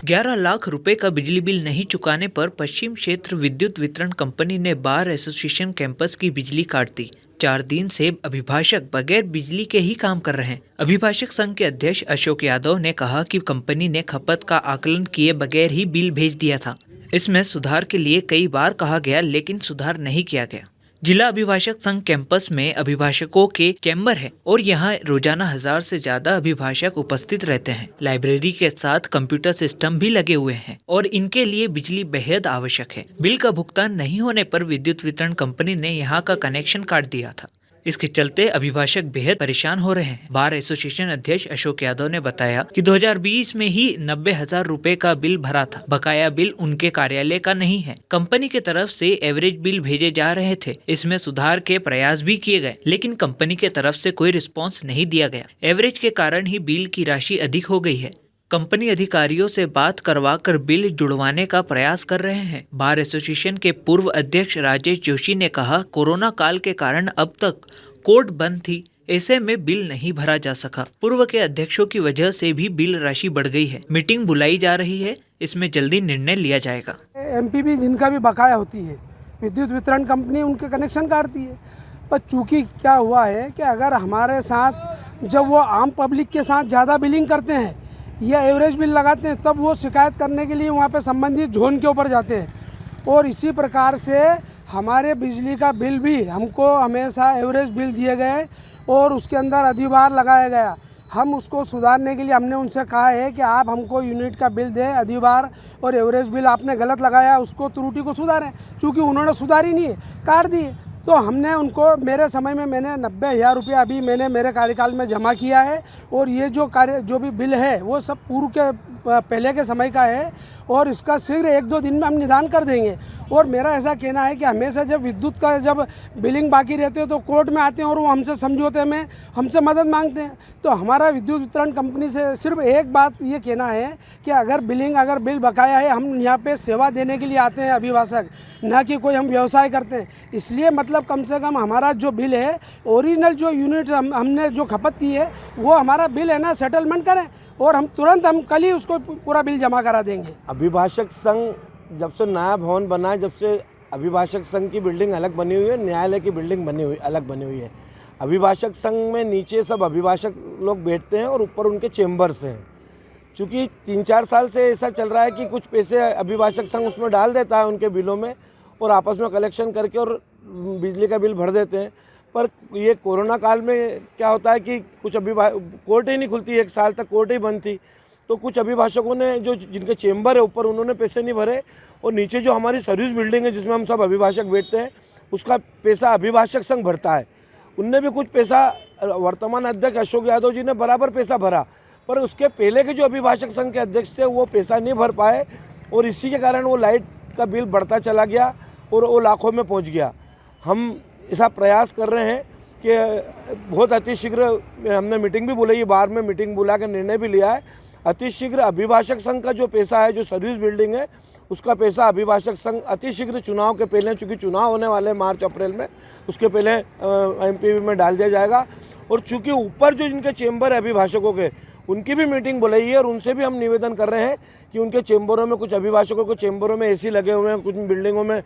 11 लाख रुपए का बिजली बिल नहीं चुकाने पर पश्चिम क्षेत्र विद्युत वितरण कंपनी ने बार एसोसिएशन कैंपस की बिजली काट दी। 4 दिन से अभिभाषक बगैर बिजली के ही काम कर रहे हैं। अभिभाषक संघ के अध्यक्ष अशोक यादव ने कहा कि कंपनी ने खपत का आकलन किए बगैर ही बिल भेज दिया था। इसमें सुधार के लिए कई बार कहा गया, लेकिन सुधार नहीं किया गया। जिला अभिभाषक संघ कैंपस में अभिभाषकों के चैम्बर है और यहाँ रोजाना 1000 से ज्यादा अभिभाषक उपस्थित रहते हैं। लाइब्रेरी के साथ कंप्यूटर सिस्टम भी लगे हुए हैं और इनके लिए बिजली बेहद आवश्यक है। बिल का भुगतान नहीं होने पर विद्युत वितरण कंपनी ने यहाँ का कनेक्शन काट दिया था। इसके चलते अभिभाषक बेहद परेशान हो रहे हैं। बार एसोसिएशन अध्यक्ष अशोक यादव ने बताया कि 2020 में ही 90,000 रुपए का बिल भरा था। बकाया बिल उनके कार्यालय का नहीं है। कंपनी की तरफ से एवरेज बिल भेजे जा रहे थे। इसमें सुधार के प्रयास भी किए गए, लेकिन कंपनी की तरफ से कोई रिस्पॉन्स नहीं दिया गया। एवरेज के कारण ही बिल की राशि अधिक हो गई है। कंपनी अधिकारियों से बात करवाकर बिल जुड़वाने का प्रयास कर रहे हैं। बार एसोसिएशन के पूर्व अध्यक्ष राजेश जोशी ने कहा, कोरोना काल के कारण अब तक कोर्ट बंद थी, ऐसे में बिल नहीं भरा जा सका। पूर्व के अध्यक्षों की वजह से भी बिल राशि बढ़ गई है। मीटिंग बुलाई जा रही है, इसमें जल्दी निर्णय लिया जाएगा। एमपीबी जिनका भी बकाया होती है, विद्युत वितरण कंपनी उनके कनेक्शन काटती है। पर चूंकि क्या हुआ है कि अगर हमारे साथ जब वो आम पब्लिक के साथ ज़्यादा बिलिंग करते हैं या एवरेज बिल लगाते हैं, तब वो शिकायत करने के लिए वहाँ पे संबंधित जोन के ऊपर जाते हैं। और इसी प्रकार से हमारे बिजली का बिल भी हमको हमेशा एवरेज बिल दिए गए और उसके अंदर अधिभार लगाया गया। हम उसको सुधारने के लिए हमने उनसे कहा है कि आप हमको यूनिट का बिल दें, अधिभार और एवरेज बिल आपने गलत लगाया, उसको त्रुटि को सुधारें। चूँकि उन्होंने सुधारी नहीं है, काट दिए। तो हमने उनको, मेरे समय में मैंने 90,000 रुपया अभी मैंने मेरे कार्यकाल में जमा किया है और ये जो भी बिल है वो सब पूर्व के पहले के समय का है और इसका शीघ्र 1-2 दिन में हम निदान कर देंगे। और मेरा ऐसा कहना है कि हमेशा जब विद्युत का जब बिलिंग बाकी रहते हो तो कोर्ट में आते हैं और वो हमसे समझौते में हमसे मदद मांगते हैं। तो हमारा विद्युत वितरण कंपनी से सिर्फ एक बात ये कहना है कि अगर बिल बकाया है, हम यहाँ पे सेवा देने के लिए आते हैं अभिभाषक, ना कि कोई हम व्यवसाय करते हैं। इसलिए मतलब कम से कम हमारा जो बिल है, ओरिजिनल जो यूनिट हमने जो खपत की है वो हमारा बिल है ना सेटलमेंट करें और हम तुरंत कल ही उसको पूरा बिल जमा करा देंगे। अभिभाषक संघ जब से नया भवन बना है, जब से अभिभाषक संघ की बिल्डिंग अलग बनी हुई है, न्यायालय की बिल्डिंग अलग बनी हुई है। अभिभाषक संघ में नीचे सब अभिभाषक लोग बैठते हैं और ऊपर उनके चेम्बर्स हैं। चूँकि 3-4 साल से ऐसा चल रहा है कि कुछ पैसे अभिभाषक संघ उसमें डाल देता है उनके बिलों में और आपस में कलेक्शन करके और बिजली का बिल भर देते हैं। पर ये कोरोना काल में क्या होता है कि कुछ कोर्ट ही नहीं खुलती, 1 साल तक कोर्ट ही बंद थी। तो कुछ अभिभाषकों ने जिनके चेंबर है ऊपर, उन्होंने पैसे नहीं भरे और नीचे जो हमारी सर्विस बिल्डिंग है जिसमें हम सब अभिभाषक बैठते हैं, उसका पैसा अभिभाषक संघ भरता है। उनने भी कुछ पैसा, वर्तमान अध्यक्ष अशोक यादव जी ने बराबर पैसा भरा, पर उसके पहले के जो अभिभाषक संघ के अध्यक्ष थे वो पैसा नहीं भर पाए और इसी के कारण वो लाइट का बिल बढ़ता चला गया और वो लाखों में पहुँच गया। हम ऐसा प्रयास कर रहे हैं कि बहुत अतिशीघ्र हमने मीटिंग भी बुलाई, बाहर में मीटिंग बुला के निर्णय भी लिया है। अतिशीघ्र अभिभाषक संघ का जो पैसा है, जो सर्विस बिल्डिंग है, उसका पैसा अभिभाषक संघ अतिशीघ्र चुनाव के पहले, चूँकि चुनाव होने वाले मार्च-अप्रैल में, उसके पहले एमपीवी में डाल दिया जाएगा। और चूँकि ऊपर जो जिनके चेंबर है अभिभाषकों के, उनकी भी मीटिंग बुलाई है और उनसे भी हम निवेदन कर रहे हैं कि उनके चेंबरों में, कुछ अभिभाषकों के चेंबरों में एसी लगे हुए हैं, कुछ बिल्डिंगों में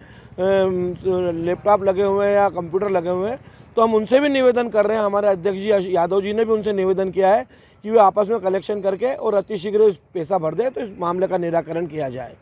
लैपटॉप लगे हुए हैं या कंप्यूटर लगे हुए हैं, तो हम उनसे भी निवेदन कर रहे हैं। हमारे अध्यक्ष जी यादव जी ने भी उनसे निवेदन किया है कि वे आपस में कलेक्शन करके और अतिशीघ्र पैसा भर दें तो इस मामले का निराकरण किया जाए।